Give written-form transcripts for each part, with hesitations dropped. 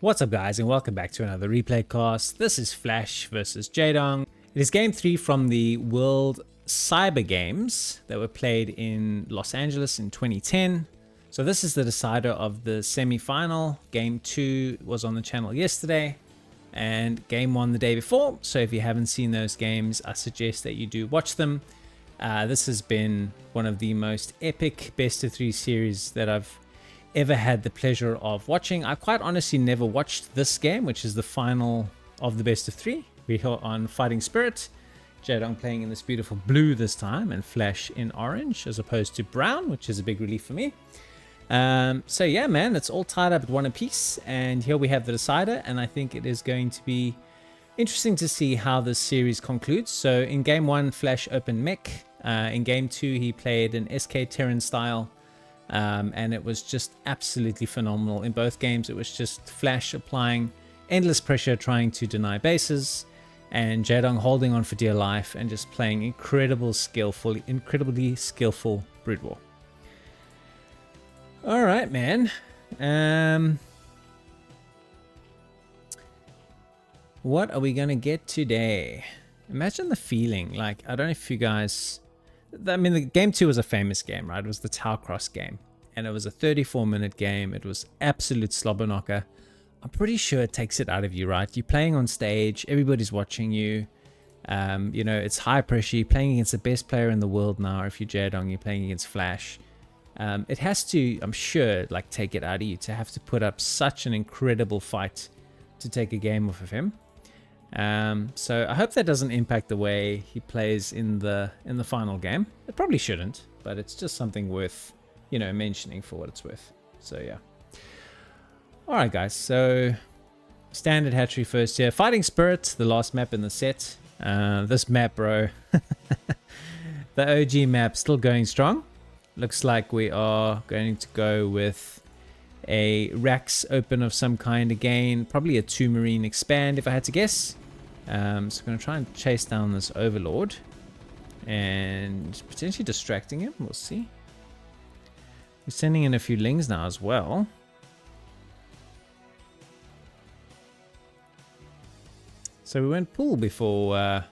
What's up guys, and welcome back to another replay cast. This is Flash versus Jaedong. It is game 3 from the World Cyber Games that were played in Los Angeles in 2010. So this is the decider of the semi-final. Game 2 was on the channel yesterday and game 1 the day before. So if you haven't seen those games, I suggest that you do watch them. This has been one of the most epic best of 3 series that I've ever had the pleasure of watching. I quite honestly never watched this game, which is the final of the best of 3. We're on Fighting Spirit, Jaedong playing in this beautiful blue this time, and Flash in orange as opposed to brown, which is a big relief for me. So yeah, man, it's all tied up at 1 apiece, and here we have the decider, and I think it is going to be interesting to see how this series concludes. So in game 1, Flash opened mech. In game 2, he played an SK Terran style. And it was just absolutely phenomenal. In both games, it was just Flash applying endless pressure, trying to deny bases, and Jaedong holding on for dear life and just playing incredibly skillful Brood War. All right, man. What are we gonna get today? Imagine the feeling. Like, I don't know if you guys. I mean, the game 2 was a famous game, right? It was the Tower Cross game, and it was a 34-minute game. It was absolute slobber knocker. I'm pretty sure it takes it out of you, right? You're playing on stage, everybody's watching you. You know, it's high pressure. You're playing against the best player in the world now. If you're Jaedong, you're playing against Flash. It has to, I'm sure, like take it out of you to have to put up such an incredible fight to take a game off of him. So I hope that doesn't impact the way he plays in the final game. It probably shouldn't, but it's just something worth, you know, mentioning for what it's worth. So yeah. All right, guys. So standard hatchery first here. Fighting Spirit, the last map in the set. This map, bro. The OG map still going strong. Looks like we are going to go with a Rax open of some kind again. Probably a 2 Marine expand if I had to guess. So I'm going to try and chase down this Overlord and potentially distracting him. We'll see. We're sending in a few Lings now as well. So we went pool before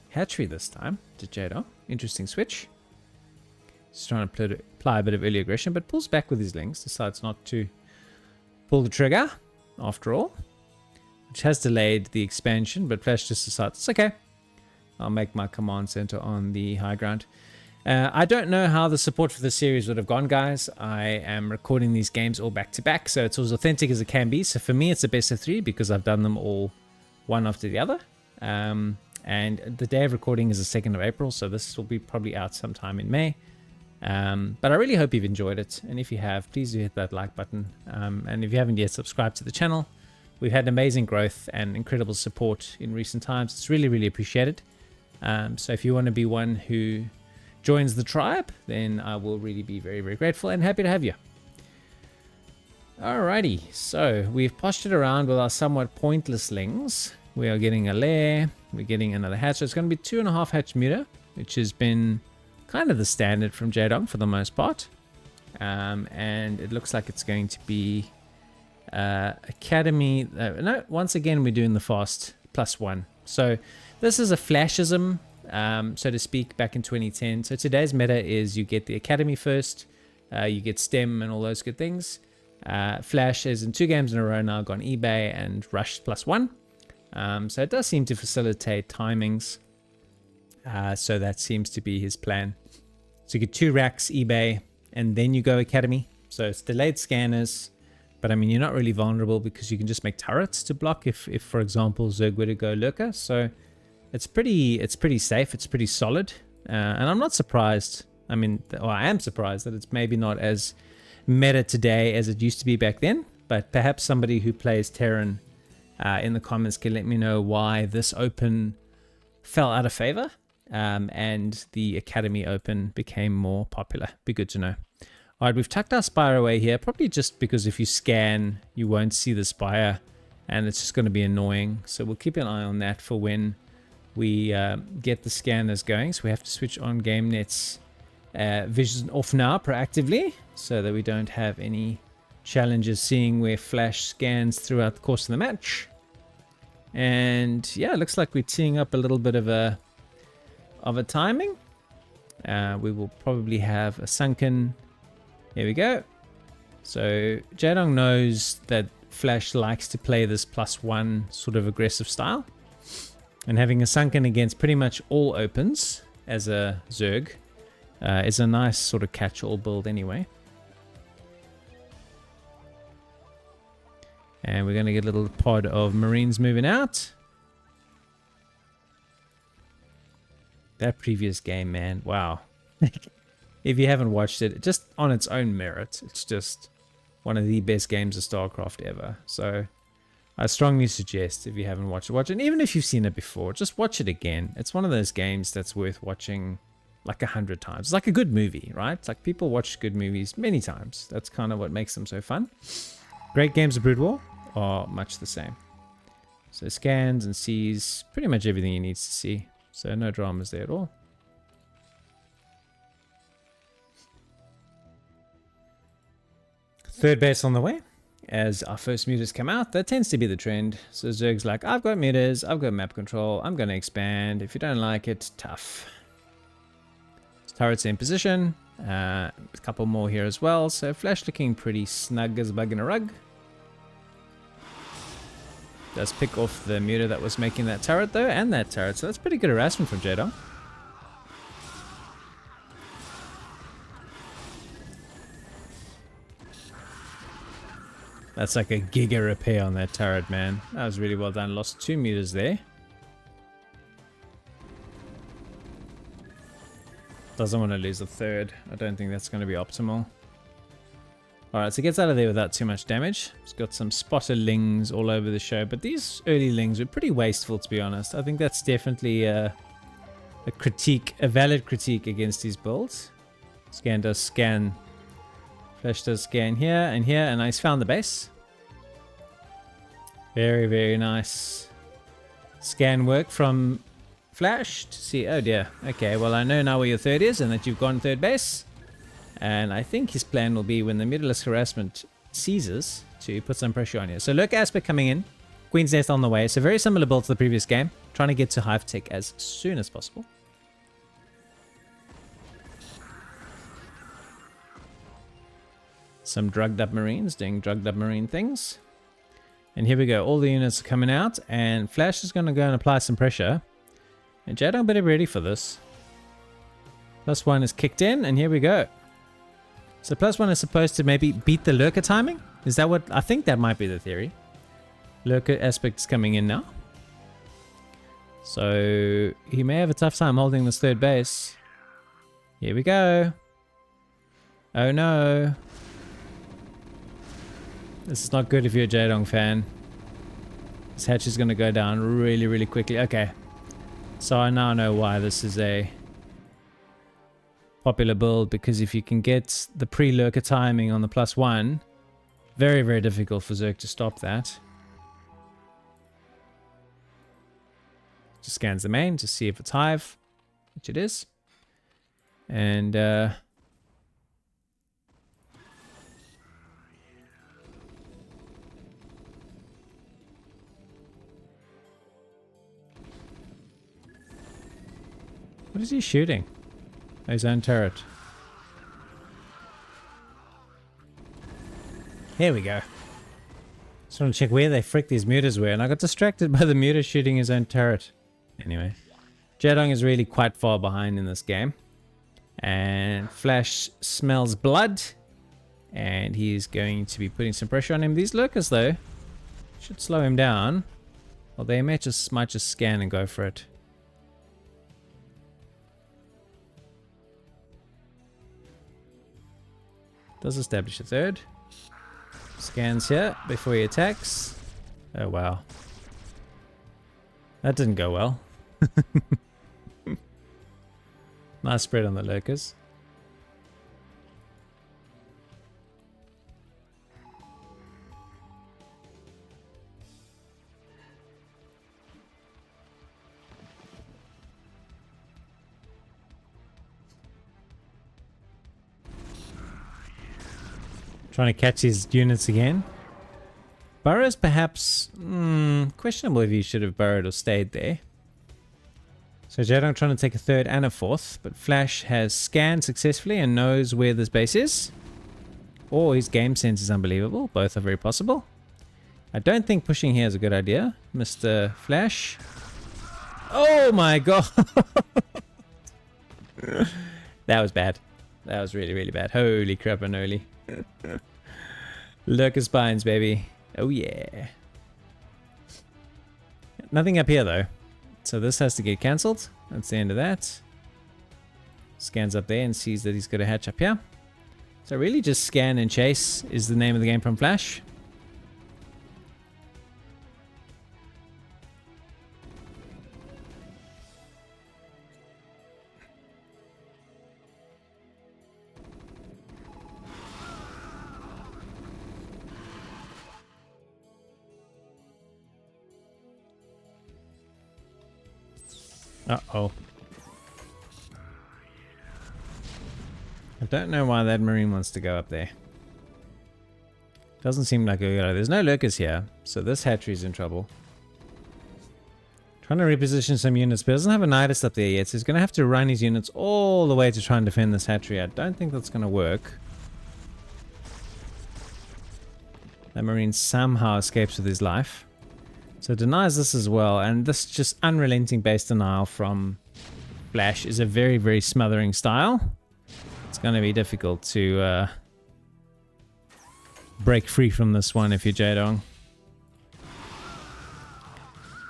hatchery this time to Jaedong. Interesting switch. Just trying to apply a bit of early aggression, but pulls back with his Lings. Decides not to pull the trigger after all. Which has delayed the expansion, but Flash just decides it's okay. I'll make my command center on the high ground. I don't know how the support for the series would have gone, guys. I am recording these games all back to back, so it's as authentic as it can be. So for me, it's a best of 3 because I've done them all one after the other. And the day of recording is the 2nd of April, so this will be probably out sometime in May. But I really hope you've enjoyed it. And if you have, please do hit that like button. And if you haven't yet, subscribe to the channel. We've had amazing growth and incredible support in recent times. It's really, really appreciated. So if you want to be one who joins the tribe, then I will really be very, very grateful and happy to have you. Alrighty, so we've postured around with our somewhat pointless Lings. We are getting a lair, we're getting another hatch. So it's going to be 2.5 hatch muta, which has been kind of the standard from Jaedong for the most part. And it looks like it's going to be Academy. No, once again we're doing the fast +1. So this is a Flashism, so to speak, back in 2010. So today's meta is you get the Academy first, you get STEM and all those good things. Flash is in 2 games in a row now gone eBay and rushed +1. So it does seem to facilitate timings. So that seems to be his plan. So you get 2 racks eBay and then you go Academy. So it's delayed scanners. But I mean, you're not really vulnerable because you can just make turrets to block if for example, Zerg were to go Lurker. So it's pretty safe. It's pretty solid. And I'm not surprised. I mean, I am surprised that it's maybe not as meta today as it used to be back then. But perhaps somebody who plays Terran in the comments can let me know why this open fell out of favor and the Academy open became more popular. Be good to know. All right, we've tucked our Spire away here, probably just because if you scan, you won't see the Spire, and it's just going to be annoying. So we'll keep an eye on that for when we get the scanners going. So we have to switch on GameNet's vision off now proactively, so that we don't have any challenge is seeing where Flash scans throughout the course of the match. And yeah, it looks like we're teeing up a little bit of a timing. We will probably have a sunken. Here we go. So Jaedong knows that Flash likes to play this +1 sort of aggressive style. And having a sunken against pretty much all opens as a Zerg is a nice sort of catch-all build anyway. And we're going to get a little pod of Marines moving out. That previous game, man. Wow. If you haven't watched it, just on its own merit, it's just one of the best games of StarCraft ever. So I strongly suggest, if you haven't watched it, watch it. And even if you've seen it before, just watch it again. It's one of those games that's worth watching like 100 times. It's like a good movie, right? It's like people watch good movies many times. That's kind of what makes them so fun. Great games of Broodwar are much the same. So scans and sees pretty much everything he needs to see. So no dramas there at all. Third base on the way. As our first mutas come out, that tends to be the trend. So Zerg's like, I've got mutas, I've got map control, I'm going to expand. If you don't like it, tough. Turrets in position. A couple more here as well. So Flash looking pretty snug as a bug in a rug. Does pick off the muta that was making that turret though, and that turret. So that's pretty good harassment from Jaedong. That's like a giga repair on that turret, man. That was really well done. Lost 2 mutas there. Doesn't want to lose a third. I don't think that's going to be optimal. Alright, so gets out of there without too much damage. It's got some spotterlings all over the show, but these early lings were pretty wasteful, to be honest. I think that's definitely a critique, a valid critique against these builds. Scan does scan. Flash does scan here, and he's found the base. Very, very nice scan work from Flash to see, oh dear, okay, well I know now where your third is and that you've gone third base. And I think his plan will be when the Mutalisk harassment ceases to put some pressure on you. So Lurk Aspect coming in, Queen's Nest on the way. So very similar build to the previous game, trying to get to Hive Tech as soon as possible. Some drugged up Marines doing drugged up Marine things. And here we go, all the units are coming out and Flash is going to go and apply some pressure. And Jaedong better be ready for this. +1 is kicked in and here we go. So +1 is supposed to maybe beat the Lurker timing? Is that what, I think that might be the theory. Lurker Aspect is coming in now. So he may have a tough time holding this third base. Here we go. Oh no. This is not good if you're a Jaedong fan. This hatch is going to go down really, really quickly. Okay. So I now know why this is a popular build, because if you can get the pre-lurker timing on the +1, very, very difficult for Zerg to stop that. Just scans the main to see if it's Hive, which it is. And what is he shooting? Oh, his own turret. Here we go. Just want to check where they frick these mutas were, and I got distracted by the muta shooting his own turret. Anyway, Jaedong is really quite far behind in this game. And Flash smells blood. And he's going to be putting some pressure on him. These lurkers, though, should slow him down. Or they might just scan and go for it. Does establish a third. Scans here before he attacks. Oh wow. That didn't go well. Nice spread on the lurkers. Trying to catch his units again. Burrows perhaps... questionable if he should have burrowed or stayed there. So Jaedong trying to take a third and a fourth, but Flash has scanned successfully and knows where this base is. Or his game sense is unbelievable. Both are very possible. I don't think pushing here is a good idea, Mr. Flash. Oh my god! That was bad. That was really, really bad. Holy crap-a-noli. Lurker spines, baby. Oh yeah. Nothing up here though. So this has to get cancelled. That's the end of that. Scans up there and sees that he's got a hatch up here. So really just scan and chase is the name of the game from Flash. Uh-oh. I don't know why that Marine wants to go up there. Doesn't seem like a good idea. There's no lurkers here, so this hatchery's in trouble. Trying to reposition some units, but doesn't have a Nidus up there yet, so he's going to have to run his units all the way to try and defend this hatchery. I don't think that's going to work. That Marine somehow escapes with his life. So denies this as well, and this just unrelenting base denial from Flash is a very, very smothering style. It's going to be difficult to break free from this one if you're Jaedong.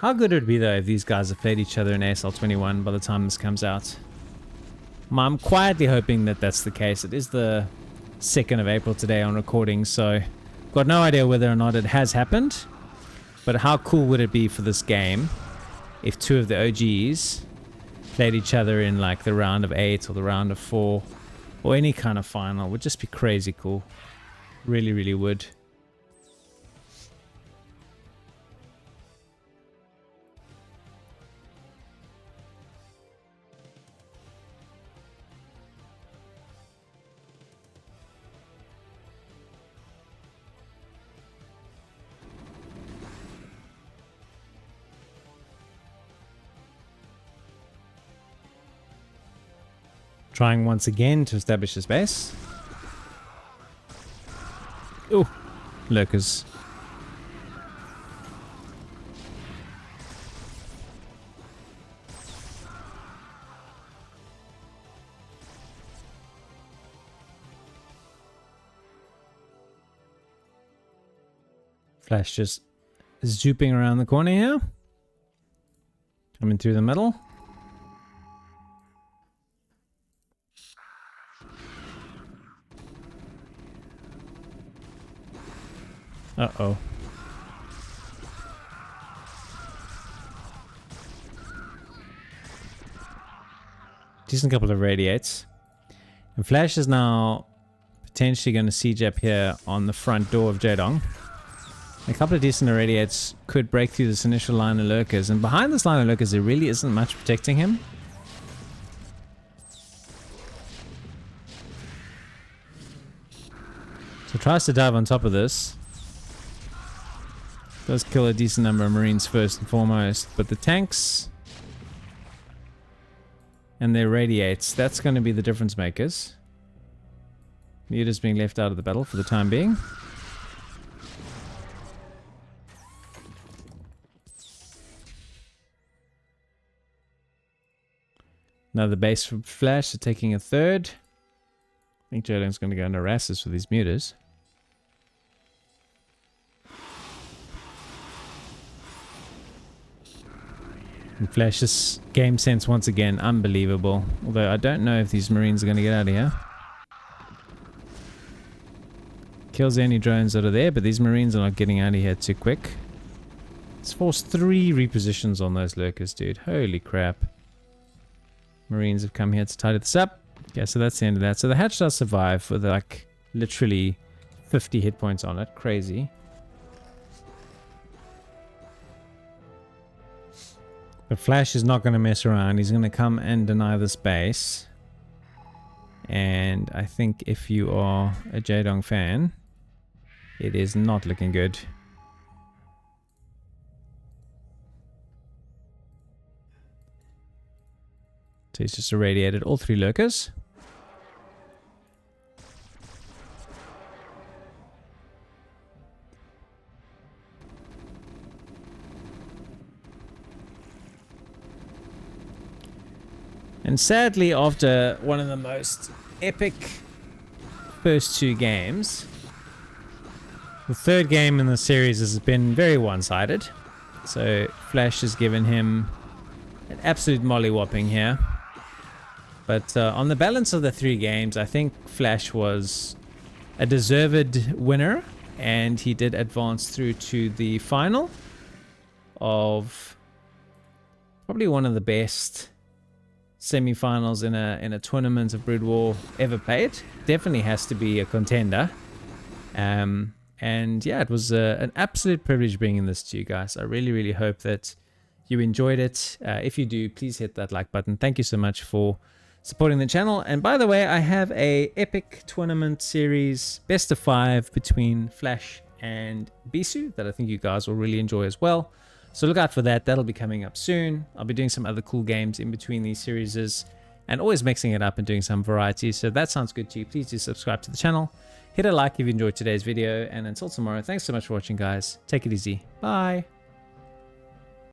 How good would it be though if these guys have played each other in ASL 21 by the time this comes out? I'm quietly hoping that that's the case. It is the 2nd of April today on recording, so got no idea whether or not it has happened. But how cool would it be for this game if two of the OGs played each other in like the round of 8 or the round of 4 or any kind of final? It would just be crazy cool. Really, really would. Trying once again to establish his base. Ooh, lurkers. Flash just zooping around the corner here. Coming through the middle. Uh-oh. Decent couple of radiates. And Flash is now potentially going to siege up here on the front door of Jaedong. A couple of decent irradiates could break through this initial line of lurkers. And behind this line of lurkers, there really isn't much protecting him. So tries to dive on top of this. Does kill a decent number of Marines first and foremost, but the tanks and their radiates, that's going to be the difference makers. Leaders being left out of the battle for the time being. Another base for Flash, so taking a third. I think Jaedong's going to go into Rassus with these mutas. And Flash's game sense once again, unbelievable. Although I don't know if these Marines are going to get out of here. Kills any drones that are there, but these Marines are not getting out of here too quick. It's forced 3 repositions on those lurkers, dude. Holy crap. Marines have come here to tidy this up. Okay, so that's the end of that. So the hatch does survive with like literally 50 hit points on it. Crazy. But Flash is not going to mess around. He's going to come and deny this base. And I think if you are a Jaedong fan, It is not looking good. So he's just irradiated all 3 lurkers. And sadly, after one of the most epic first 2 games, the 3rd game in the series has been very one-sided. So Flash has given him an absolute mollywhopping here. But on the balance of the 3 games, I think Flash was a deserved winner, and he did advance through to the final of probably one of the best semi-finals in a tournament of Brood War ever played. Definitely has to be a contender. And yeah, it was an absolute privilege bringing this to you guys. I really hope that you enjoyed it. If you do, please hit that like button. Thank you so much for supporting the channel. And by the way, I have a epic tournament series best of 5 between Flash and Bisu that I think you guys will really enjoy as well. So look out for that. That'll be coming up soon. I'll be doing some other cool games in between these series and always mixing it up and doing some variety. So if that sounds good to you, please do subscribe to the channel. Hit a like if you enjoyed today's video. And until tomorrow, thanks so much for watching, guys. Take it easy. Bye.